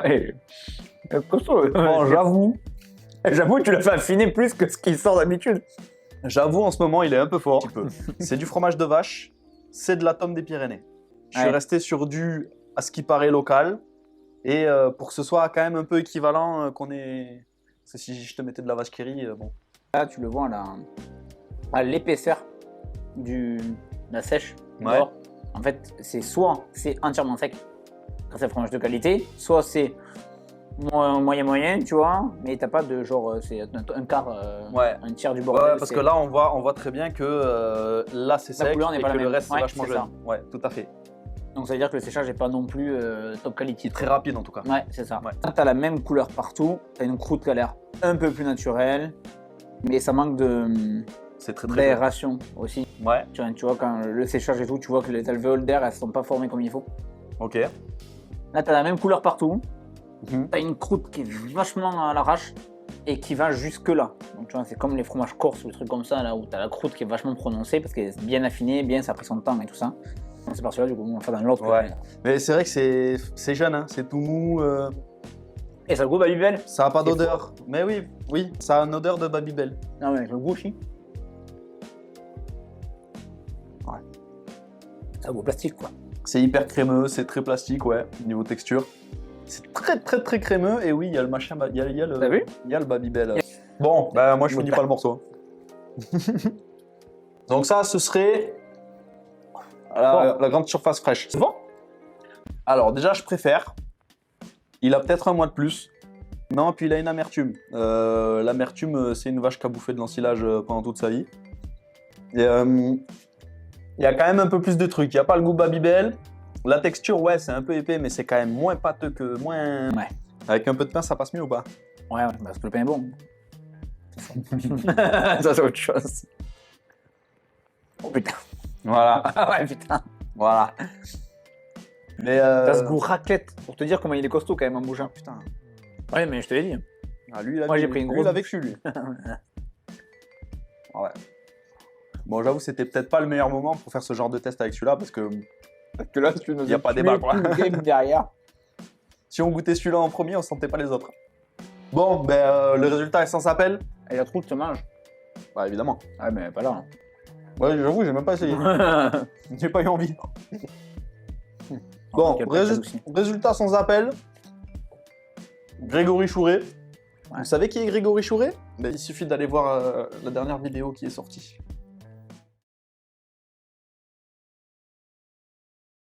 Ouais. Costaud. Bon, J'avoue, tu l'as fait affiner plus que ce qui sort d'habitude. j'avoue, en ce moment, il est un peu fort. C'est du fromage de vache, c'est de la tome des Pyrénées. Je suis Ouais. resté sur du, à ce qui paraît, local. Et pour que ce soit quand même un peu équivalent, qu'on ait... Parce que si je te mettais de la vache qui rit, bon. Là, tu le vois à l'épaisseur de la sèche. Ouais. dehors. En fait, c'est soit c'est entièrement sec, quand c'est un fromage de qualité, soit c'est moyen, tu vois, mais t'as pas de genre, c'est un quart, Ouais. un tiers du Ouais, bordel. parce que là, on voit très bien que là, c'est La sec couleur n'est et pas la que le même. reste, c'est Ouais, vachement c'est jeune. ça. Ouais, tout à fait. Donc ça veut dire que le séchage n'est pas non plus top quality. Très rapide, en tout cas. Ouais, c'est ça. Ouais. Là, t'as la même couleur partout, t'as une croûte qui a l'air un peu plus naturelle, mais ça manque C'est très, très d'aération aussi. bon. Ouais, Tu vois, quand le séchage et tout, tu vois que les alvéoles d'air, elles sont pas formées comme il faut. ok. Là, t'as la même couleur partout. Mhm. T'as une croûte qui est vachement à l'arrache et qui va jusque là. Donc tu vois, c'est comme les fromages corses ou des trucs comme ça, là où t'as la croûte qui est vachement prononcée parce qu'elle est bien affinée, bien, ça a pris son temps et tout ça. C'est par celui-là, du coup, on va faire dans l'autre. Ouais. Mais c'est vrai que c'est jeune, hein. C'est tout mou. Et ça a le goût Babybel. Ça a pas C'est d'odeur. Mais oui, ça a une odeur de Babybel. Non, mais avec le goût aussi. Ouais. Ça a le goût plastique, quoi. C'est hyper crémeux, c'est très plastique, ouais, niveau texture. C'est très, très, très crémeux. Et oui, il y a le machin, il y a le, T'as vu? il y a le Babybel. Bon, bah moi je finis pas le morceau. Donc ça, ce serait la grande surface fraîche. C'est bon? Alors déjà, je préfère. Il a peut-être un mois de plus. Non, puis il a une amertume. L'amertume, c'est une vache qui a bouffé de l'ensilage pendant toute sa vie. Et, il y a quand même un peu plus de trucs. Il n'y a pas le goût Babybel. La texture, ouais, c'est un peu épais, mais c'est quand même moins pâteux que... moins. Ouais. Avec un peu de pain, ça passe mieux ou pas? Ouais, parce que le pain est bon. Ça, c'est autre chose. Oh putain. Voilà, Ouais, putain. voilà. Mais T'as ce goût raclette. Pour te dire comment il est costaud quand même en bougeant. putain. Ouais, mais je te l'ai dit. Ah, lui, Moi, j'ai pris une lui, grosse il a vécu, lui. Ouais. Bon, j'avoue, c'était peut-être pas le meilleur moment pour faire ce genre de test avec celui-là, parce que que là, tu nous y a pas débat, quoi. game derrière. si on goûtait celui-là en premier, on sentait pas les autres. Bon, ben, le résultat est sans appel. Et la troupe te mange. Bah, évidemment. Ah, mais pas là. Ouais, j'avoue, j'ai même pas essayé. Hein. J'ai pas eu envie. Bon, résultat sans appel. Grégory Chouret. Ouais. Vous savez qui est Grégory Chouret? Ben, il suffit d'aller voir la dernière vidéo qui est sortie.